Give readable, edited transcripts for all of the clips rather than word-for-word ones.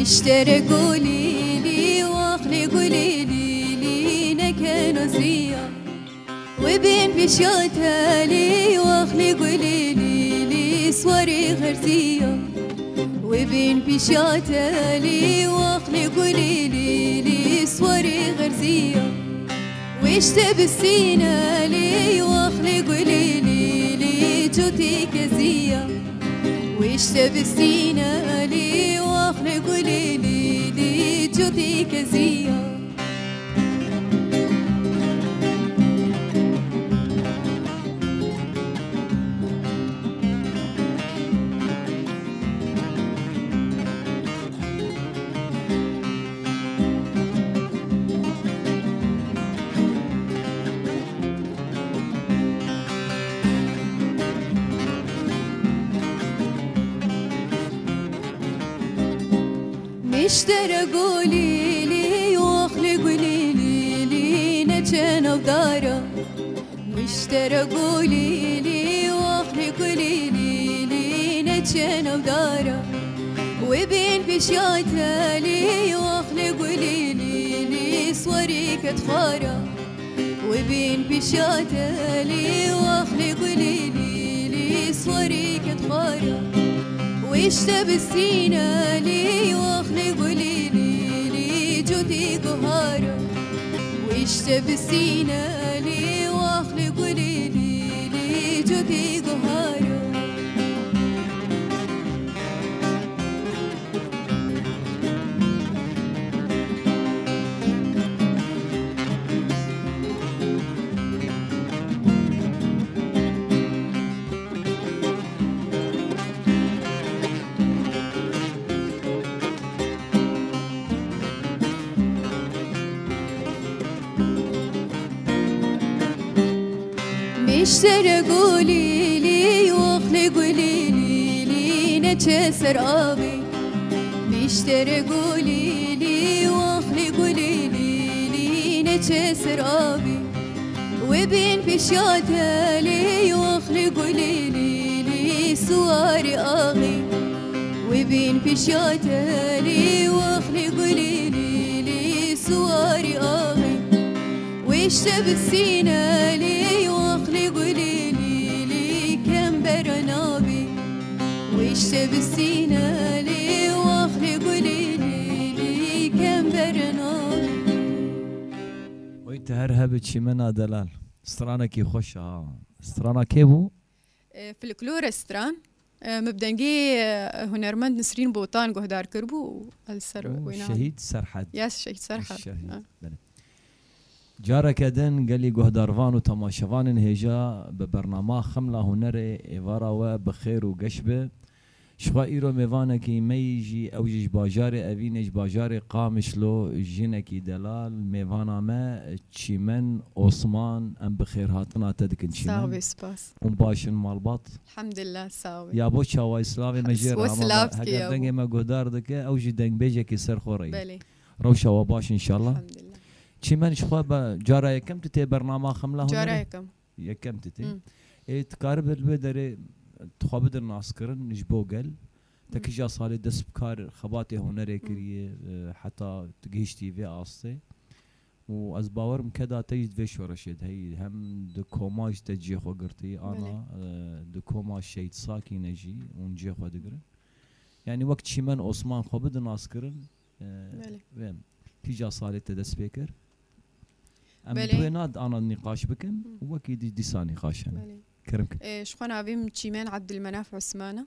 واشترى قولي لي واخلي قولي لي نكا نزرية وبين بشوتها لي واخلي قولي لي سواري غرزية وبين بشوتها لي واخلي قولي لي سواري غرزية واشتب السينة لي واخلي قولي لي جوتي كزية واشتب السينة لي واخلي قولي لي جوتي كزية اشترى قولي لي واخلي قولي لي نجانا ودارا واشترى قولي لي واخلي قولي لي نجانا ودارا وبين بشايتها لي واخلي قولي لي سواري كتخارا وبين بشايتها لي واخلي قولي لي سواري كتخارا واشتب السينة لي واخلي قولي لي جودي قهارة واشتب السينة لي واخلي قولي لي جودي قهارة اشترى قولي لي واخلي قولي لي نجسر أبي اشترى قولي لي واخلي قولي لي نجسر أبي وبين بشاتها لي واخلي قولي لي سواري أغي وبين بشاتها لي واخلي قولي لي سواري أغي واشتب السينة لي واخلي قولي لي كم برنابي واشتب السينة لي واخلي قولي لي كم برنابي ويت هرهبت شمنا دلال سترانا كي خوشها سترانا كيبو فلكلور استران مبدنجي هنرمند نسرين بوطان قهدار كربو السر شهيد سرحد ياس شهيد سرحد جارة كدن قال لي قهدارفان وتماشفان هجا ببرنامج خملة هنري إيفارا وبخير وقشبة شخوا إيرو ميفانا كي ميجي أوجيش باجاري أبينيش باجاري قامش لو جينكي دلال ميفانا ما تشيمن عثمان أم بخير هاتنا تدكن تشيمن ساوي سباس باشن مالبات الحمد لله ساوي يا بو شاوي سلاوي مجير وسلافكي هكذا دنجي ما قهدار دكه أوجي دنج بيجي كي سر خوري بلي روشا وباش إن شاء الله الحمد لله تشيمن شخوا جارة يكم تتي برنامج خملة هنري جارة يكم تتي تقارب البدري تخواب در ناسكرن نجبو قل تكجا صالي دس بكار خباتي هنري كريه حتى تجيشتي في آسته و از باورم كدا تجد في شورشد هي هم دكوماج تجي خو قرتي انا دكوماج شيت ساكي نجي ونجي خو دقرن يعني وقت شمن عثمان خو بد ناسكرن وين تيجا صالي تدس بكر ام دويناد انا النقاش بكن واكيد دي ساني خاشن كرمك شخوان عبيم تشيمان عبد المناف عثمانة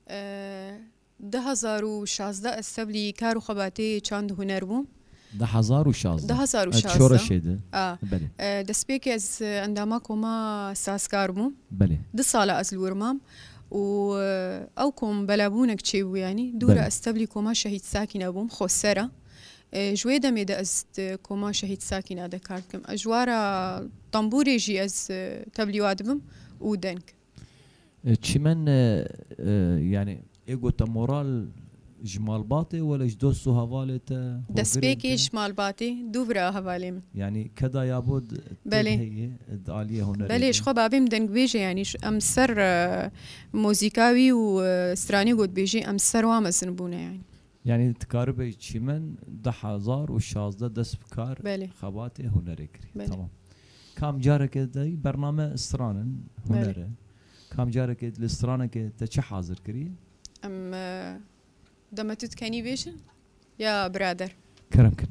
2016 استبلي كارو خباتي چاند هنر بوم 2016 شورا شده بله دسبيك از عندما كوما ساسكار بوم بله دي صالة از الورمام و او كوم بلابونك تشيبو يعني دورة استبلي كوما شهيد ساكنة بوم خسرة جوي دمي دا از كوما شهيد ساكنة دا كارتكم اجوارا طنبوري جي از تبليوات بم و دنك تشمن يعني ايجو تمورال جمال باطي ولا جدوسو هوالته دسبيكي جمال باطي دوبرا هوالي يعني كدا يابود بلي عالية هنا بلي شخو بابيم دنك بيجي يعني ام سر موسيقاوي و استراني قد بيجي ام سر وامزن بونا يعني يعني تكاربي تشيمن 10,016 دست بكار بله خباتي هنري كري. بله. تمام. كام جارك دي برنامج استرانن هنره كام جارك الاسترانك تشي حاضر كري ام دما تتكني بيشن يا برادر كرمكن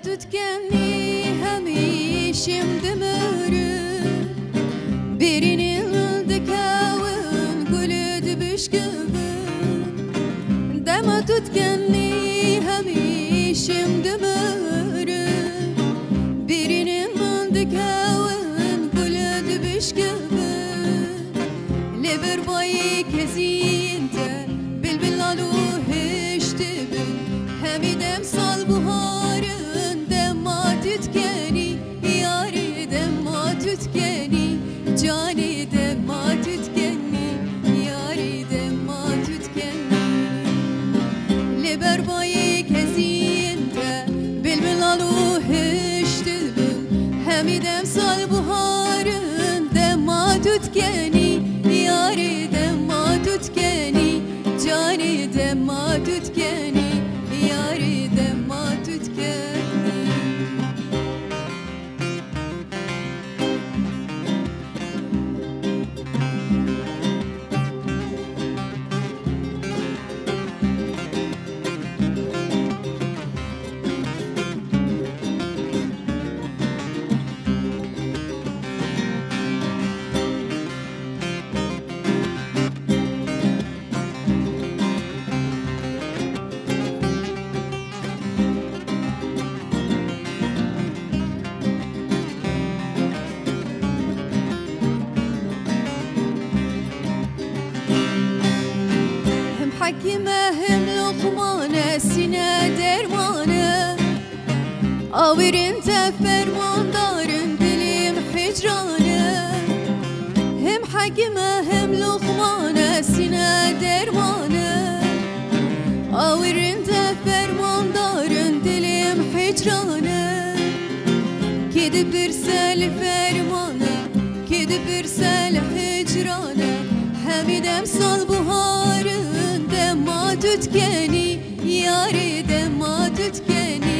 تتكني هميشم دمري birinin dikavun gülüd büşküvün dema tutkenni hemişim dümürü birinin dikavun gülüd büşküvün leber bayi kezinte bilbillalu heştibün hemidem sal buharın dema tutkeni yari dema tutkeni cani dema tutkeni yari dema tutkeni leber bayi kezinte bilbillalu heştibün hemidem sal buharın dema tutkeni yari dema tutkeni cani dema tutkeni yari dema tutkeni حكيمة هم لقمانة سنة درمانة أوير انت فرمان دارن دليم حجرانة هم حكيمة هم لقمانة سنة درمانة أوير انت فرمان دارن دليم حجرانة كده برسال فرمانة كده برسال حجرانة هميدم سال بهارن دما tutkeni yari dema tutkeni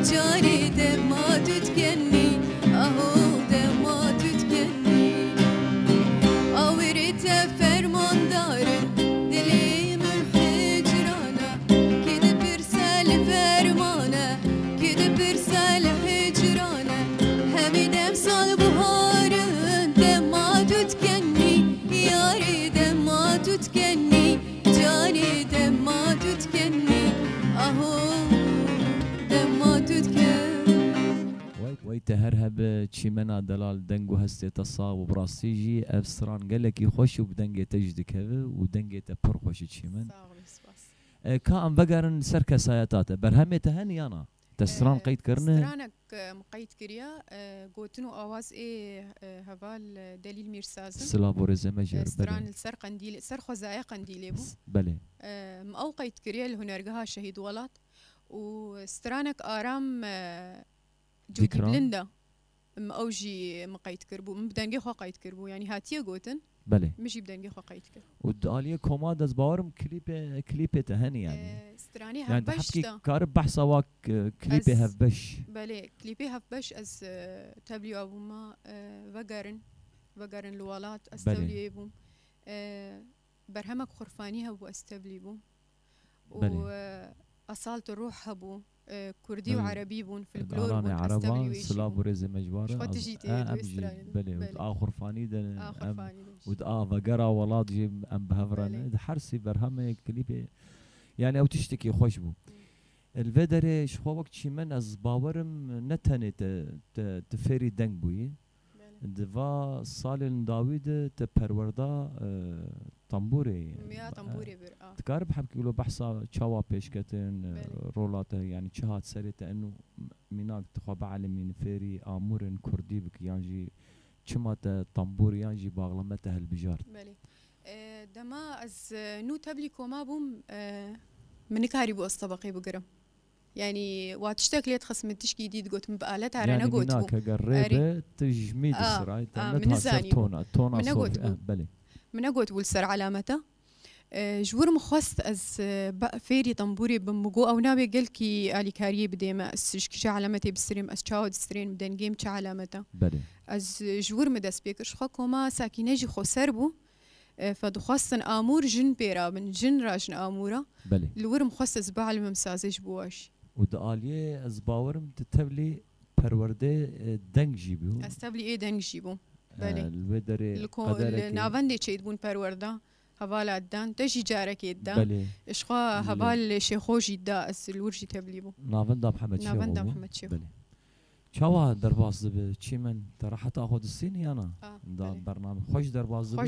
cani dema tutkeni aho dema tutkeni avirite fermandarın dilimin hicrana kedi bir sel fermana kedi bir sel hicrana hemidem sal buharın dema tutkeni yari dema tutkeni cani dema tutkeni aho dema tutkeni ويتهرهب تشيمنا دلال دنگو هسته تصا وبراسيجي افسران قالك خوش وبدنگه تجدك هذا ودنگه تبر خوش تشيمن كان بقرن سركه ساياتاته برهمه تهني انا تسران قيد كرنه استرانك مقيد كريا قوتنو اواز اي هفال دليل ميرساز سلابوريزه مجر استران السر قنديل سر خزايا قنديلي بو بله او قيد كريا الهنرجها شهيد ولات واسترانك ارام جودي بلندا اوجي مقيد كربو بدنجي خو قيد كربو يعني هاتيه قوتن بله مشي بدنجي خو قيد كر وداليه كوماد از باورم كليب تهني يعني استراني يعني هبش تحكي كارب بحث واك كليب هبش بله كليبي هبش از تبليو ابو ما وقرن الولات استبلي بوم برهمك خرفاني هبو استبلي بوم و أصالة الروح هبو كردي وعربي بون فلكلور بون عربان استبلي سلاب ورز مجبارة شو تجي بلي آخر فاني ده ود فقرا ولاد جي ام بهفران حرسي برهمه كليب يعني او تشتكي خوش بو الفدري شخوا وقت شي من از باورم نتني تفيري دنگ بوي دفا صال داوود تپروردا طنبوري يا طنبوري بر تقارب حبكي له بحثا تشاوا بيشكتن رولاته يعني تشهات سريته انه ميناك تخوا بعلمين فيري امورن كردي بك يانجي چمات طنبوري يانجي باغلمته البجار بلي دما از نو تبلي كوما بوم من كاري بو الطبقي بقرم يعني واتشتك ليت خصمتش جديد قلت مبقالات على يعني نقوت مناك قريبه تجميد السراي من زاني تونا صوف بلي من قلت والسر علامته جور مخصت از فيري طنبوري بمجو او نابي قلكي الي كاري بديما اس شا علامتي بالسريم اس تشاود سترين بدن جيم تشا علامته بلي از جور مدس بيكش خو كوما ساكينجي خو سربو فدخواستن امور جن بيرا من جن راجن امورا بلي الورم خصص بعلم مسازج بواش وداليه از باورم تتبلي پرورده دنگ جيبو استبلي ايه دنگ جيبو بلي الودري نافندي تشيد بون پرورده هوالا دان تجي جارك يدا بلي اشخا هبال شيخو جدا اس الورجي تبليبو نافندا محمد شيخو نافندا محمد شيخو بلي شوا درباز تشيمن ترى حتى اخذ السيني انا دا برنامج خوش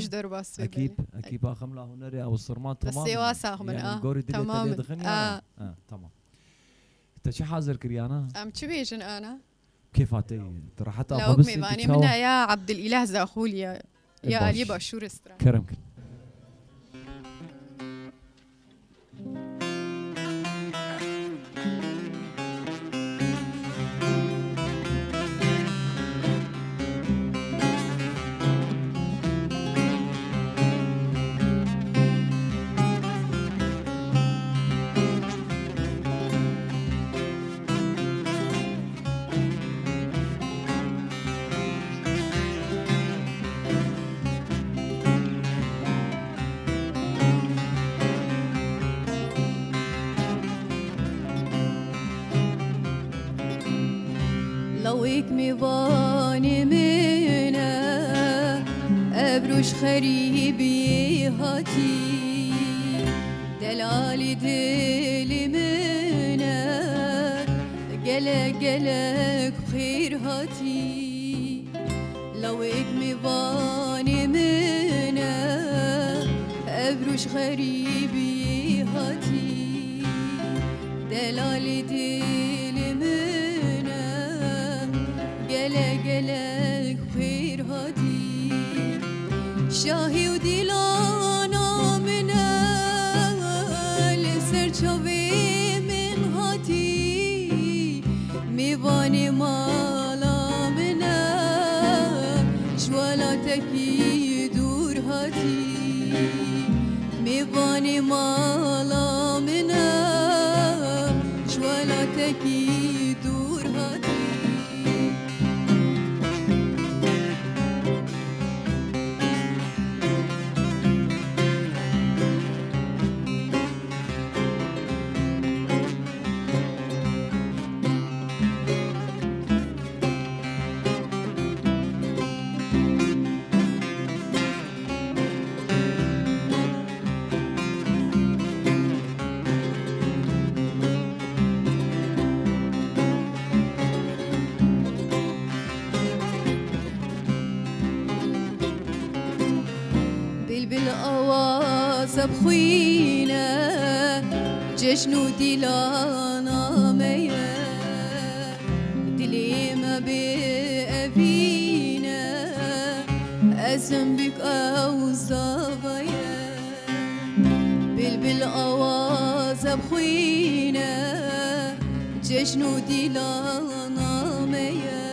درباز اكيد اخم لا هنري او الصرمات تمام بس واسع من تمام تمام انت شو حاضر كريانا ام تشبيجن انا كيف اتي ترى حتى اخذ بس ماني منا يا عبد الاله زاخوليا يا علي باشور استرا كرمك لويك ميفاني منا أبروش خريبي هاتي دلالي دلي منا قلق قلق خير هاتي لويك ميفاني منا أبروش خريبي هاتي دلالي دلي منا قلق خير هاتي شاهي وديلانا منا لسر شوي من هاتي ميواني مالا منا جوالاتك يدور هاتي ميواني مالا منا جوالاتك يدور هاتي بخوينا جشنو ديلانا ميا دلي ما بأبينا أزم بك أو زاغيا بلبل أواز بخوينا جشنو ديلانا ميا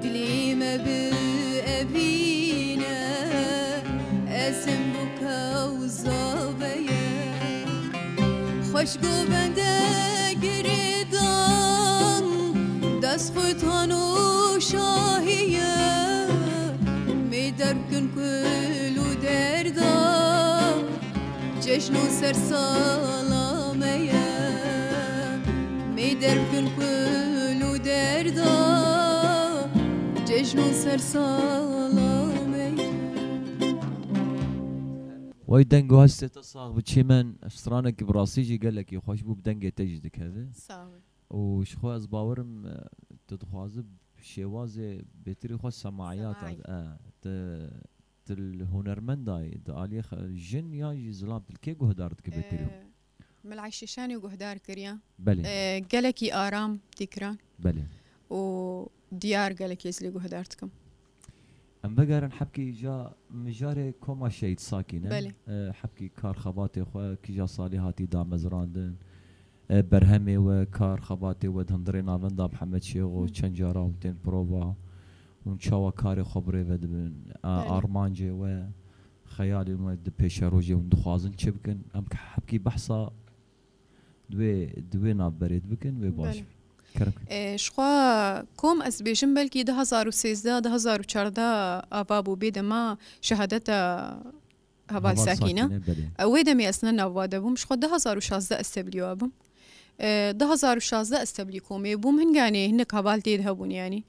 دلي ما بأبينا أزم خوش گو بنده گریدان دست خویتان و شاهیه می در کن کل و دردان جشن و سر سالامه دربكن كل دردا ججن سر سلامي وای دنگو هسته تصاغ بچی من افسرانك براسيجي قال لك يخوش بو بدنگه تجدك هذا صاوي وشخو از باورم تدخوازب شوازه بتري خو سماعيات الهنرمند داي دالي جن يا زلام الكي قهدارتك بتري ملعششاني وقهدار كريا بلي قالكي آرام تكران بلي وديار قالك يزلي قهدارتكم ام بقارن حبكي جا مجاري كوما شيء ساكنه بلي حبكي كار خباتي خو كي جا صالحاتي دا مزراندن برهمي وكار خباتي ودهندري نافندا محمد شيخو چنجارا وتين بروفا ونشاوا كاري خبري ودبن ارمانجي و خيالي ود بيشاروجي وندخوازن چبكن ام حبكي بحصا دوي نابريد بكن و باش شخوا كوم از بيجم بلكي 2013 2014 ابابو بيدما شهادتا هبال ساكينه ويدمي اسنن وادبم شخوا 2016 استبليو ابم 2016 استبلي كومي بوم هنغاني هنك هبال تيدهبون يعني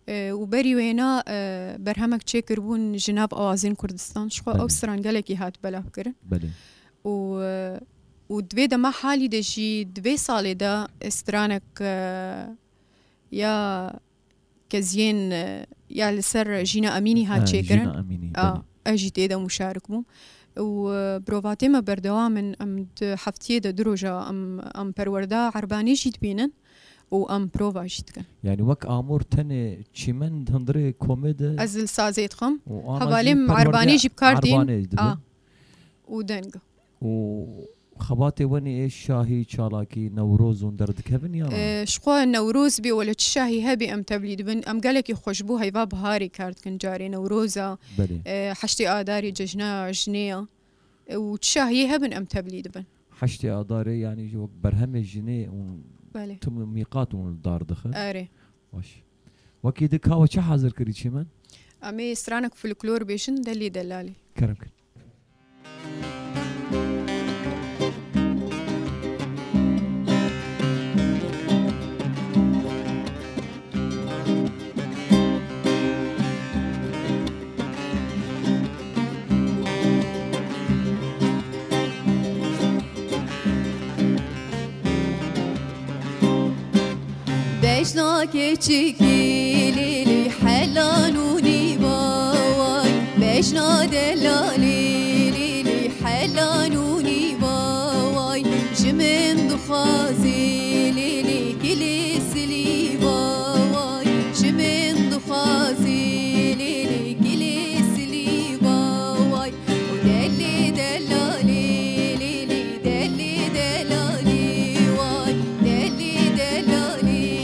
وبري وينا برهمك تشكر بون جناب اوازين كردستان شخوا او سرانجلكي هات بلا بكرن بلي ودوي دما حالي دجي 2 سالي دا استرانك يا كزين يا لسر جينا اميني هات تشكرن اجي تيدا مشارك بوم وبروفاتي ما بردوام ام حفتيه دروجه ام بروردا عرباني جيت بينن وام بروفا جيت كان يعني وك امور تاني تشيمن هندري كوميدي ازل سازيت خم حوالي عرباني جيب كاردين ودنج خباتي وني ايش شاهي شالاكي نوروز وندرد كيفن يا شقوا النوروز بي ولا الشاهي هبي ام تبليد بن ام قالك يخشبو هيفا بهاري كارت كان جاري نوروزا حشتي اداري ججنا جنيه وتشاهي هبن ام تبليد بن حشتي اداري يعني جو برهم الجنيه بله تم ميقات الدار دخل اري واش وكيد كاو شي حاضر كري شيمان امي سرانك فولكلور بيشن دلي دلالي كرمك بيشنا كيشكيلي حلانوني باواي بيشنا دلالي حلانوني باواي جمن دخازي ليلي كلي سلي باواي جمن دخازي ليلي كلي سلي باواي ودلي دلالي ليلي دلي دلالي واي دلي دلالي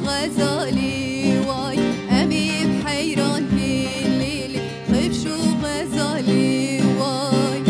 غزالي واي أمي بحيران في الليل خيب شو غزالي واي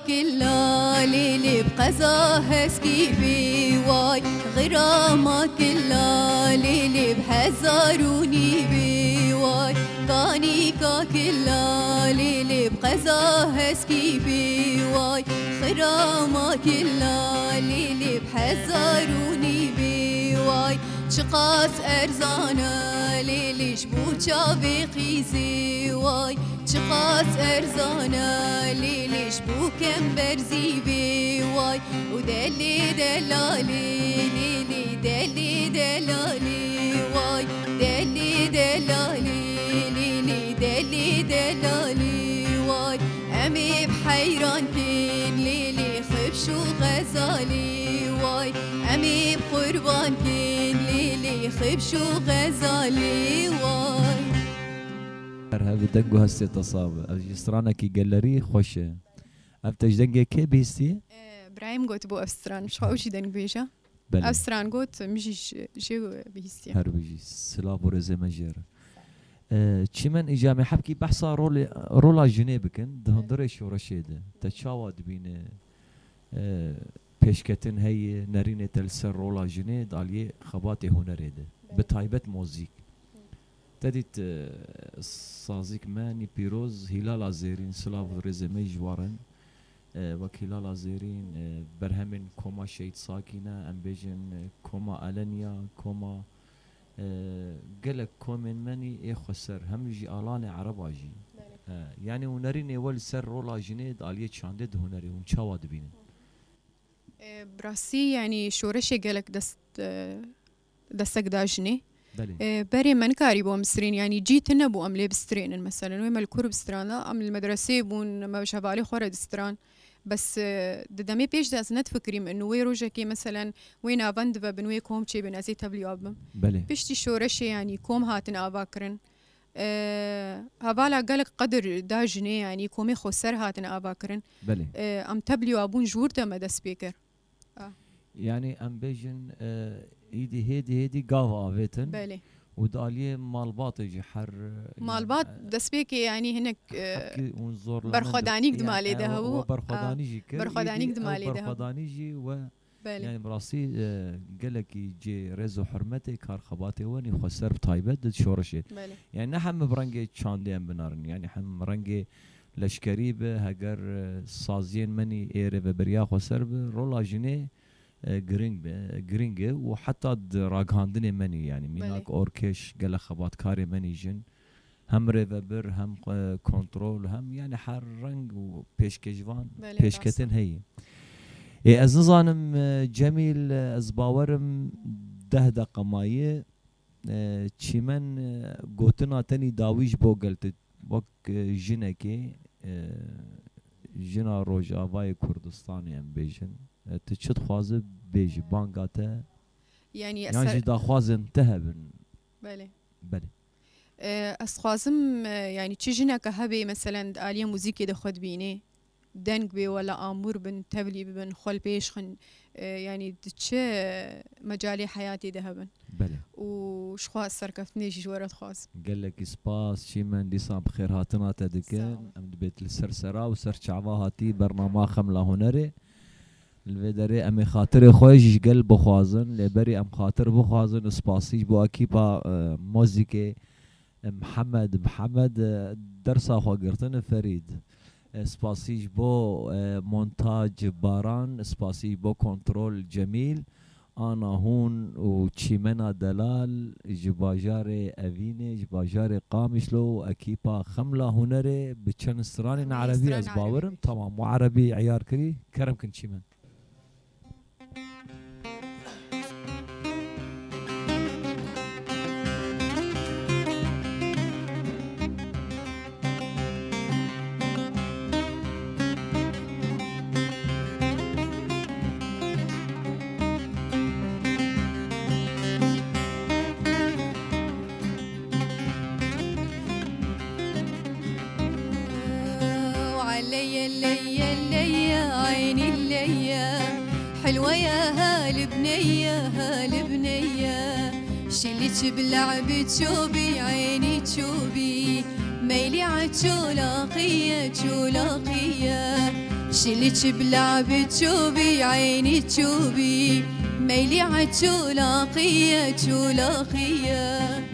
كلا ليلي بقزا هسكي في واي غرامة كلا ليلي بحزاروني بي واي كانيكا كلا ليلي بقزا هسكي في واي غرامة كلا ليلي بحزاروني بي واي شقاس أرزانا ليلي شبوچا بقيزي واي شقاس أرزانا ليلي شبوكم برزي بي واي ودلي دلالي ليلي دلي دلالي واي دلي دلالي ليلي دلي دلالي واي أمي بحيران كين ليلي خبشو غزالي واي أمي بقربان كين ليلي خبشو غزالي واي هذا دنگو هستی تصاب اجسترانا کی گالری خوشه افتش دنگه کی بیستی ابراهيم قلت بو افستران شو اوشي دنگ بيجا أبستران قوت مجيش جو بيستي هربيجي سلاب ورزي مجيرة چمن إجامة حبكي بحثا رولا جنيبكن دهندري شورشيده تشاواد بين پیشکتن هی نرینه تلسر رولا جنه دالیه خبات هنره ده بتایبت موزیک تدیت سازیک منی پیروز هلال زیرین سلاو رزمه جوارن وک هلال زیرین برهمن کما شید ساکینه ام بیجن کما الانیا کما قلق کومن منی ای خسر همجی آلان عرباجی یعنی هنرینه ول سر رولا جنه دالیه چانده ده هنره اون چاواد بینن براسي يعني شورشي قالك دستك داجني بري من كاري بو مسترين يعني جيت نبو ام لي بسترين مثلا ويما الكور بستران ام المدرسه بون ما شبالي خور دستران بس دمي بيش داز نتفكري انه وي روجكي مثلا وين افند بنوي كوم شي بنازي تبلي ابم بيشتي شورشي يعني كوم هاتن اباكرن هبالا قالك قدر داجني يعني كومي خسر هاتن اباكرن ام تبلي ابون جور دم دس بيكر يعني ام بيجن ايدي هيدي قاوا افيتن بله وداليه مالباط يجي حر مالباط دسبيك يعني هناك برخدانيك دمالي ده هو برخدانيك دمالي ده برخدانيجي و يعني براسي قالك يجي رزو حرمتي كار خباتي وني خسر بتايبت شورشيت يعني نحن برنجي تشاندين بنارن يعني حم رنجي لشكريبه هجر سازين مني ايري بريا خسر رولا جنيه جرينج وحتى راغاندني مني يعني ميناك اوركيش قال خبات كاري مني جن هم ريفبر هم كنترول هم يعني حر رنج وبيشكجوان بيشكتن هي از نظانم جميل از باورم 10 دقيقة مايه چیمن گوتنا تنی داویش بو گلت وک جنکی جنا روجاوای کردستانی ام بیجن تشد خوازه بیجی بانگاته يعني جدا خوازن تهبن بله خوازم يعني چی جنک هبی مثلا آلیا موزیکی ده خود بینه دنگ بي ولا امور بن تبلي بن خل بيشخن يعني تشي مجالي حياتي ذهبا بله وشخوا سركفتني جورت خاص قال لك سباس شي من ديسان بخير هاتنا تدكن ام بيت السرسرا وسر شعبا هاتي برنامج خمله هنري الفيدري ام خاطر خوش قلب خوازن لبري ام خاطر بخوازن سباسي بو اكيبا موزيكي محمد درسا خو قرتن فريد سپاسیج بو مونتاج باران سپاسیج بو کنترول جمیل آنا هون و چیمنا دلال جباجار اوینه جباجار قامشلو اکیپا خملا هنره بچن سران عربي از باورم تمام وعربي عيار كري كرم كن چیمن بلعب تشوبي عيني تشوبي ميلي عالشولاقية شولاقية شلتش بلعب تشوبي عيني تشوبي ميلي عالشولاقية شولاقية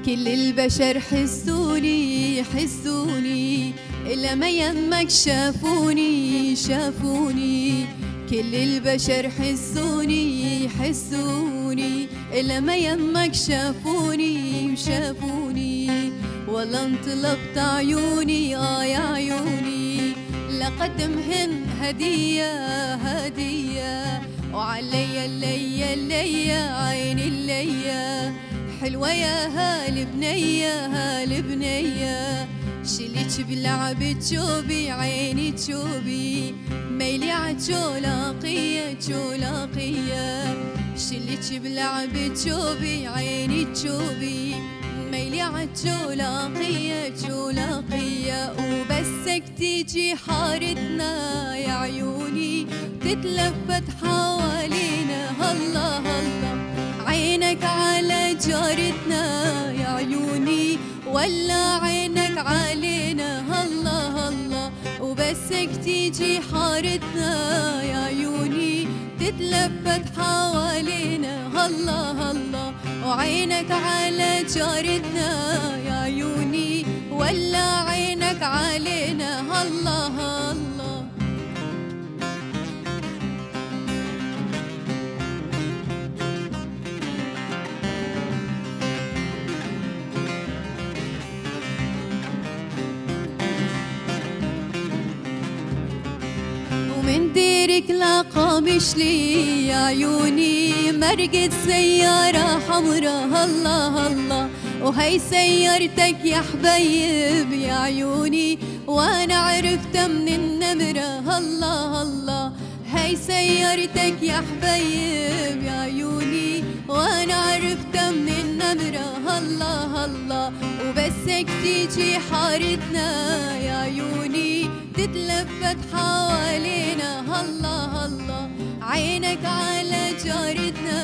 كل البشر حسوني حسوني إلا ما يمك شافوني شافوني كل البشر حسوني حسوني إلا ما يمك شافوني شافوني والله انطلبت عيوني يا عيوني لقدمهن هدية هدية وعلي اللي عيني اللي حلوة يا هالبنية هالبنية شليك بلعب تشوبي عيني تشوبي ميلي عالجولاقية جولاقية شليك بلعب تشوبي عيني تشوبي ميلي عالجولاقية جولاقية وبسك تيجي حارتنا يا عيوني تتلفت حوالينا هلا هلا عينك على جارتنا يا عيوني ولا عينك علينا هلا هلا وبسك تيجي حارتنا يا عيوني تتلفت حوالينا هلا هلا وعينك على جارتنا يا عيوني ولا عينك علينا هلا هلا ومن ديرك لاقى مشلي يا عيوني مرقت سيارة حمرا هلا هلا وهي سيارتك يا حبيب يا عيوني وانا عرفتها من النمرة هلا هلا هي سيارتك يا حبيب يا عيوني وانا عرفتها من النمرة هلا هلا وبسك تيجي حارتنا يا عيوني تتلفت حوالينا هلا هلا عينك على جارتنا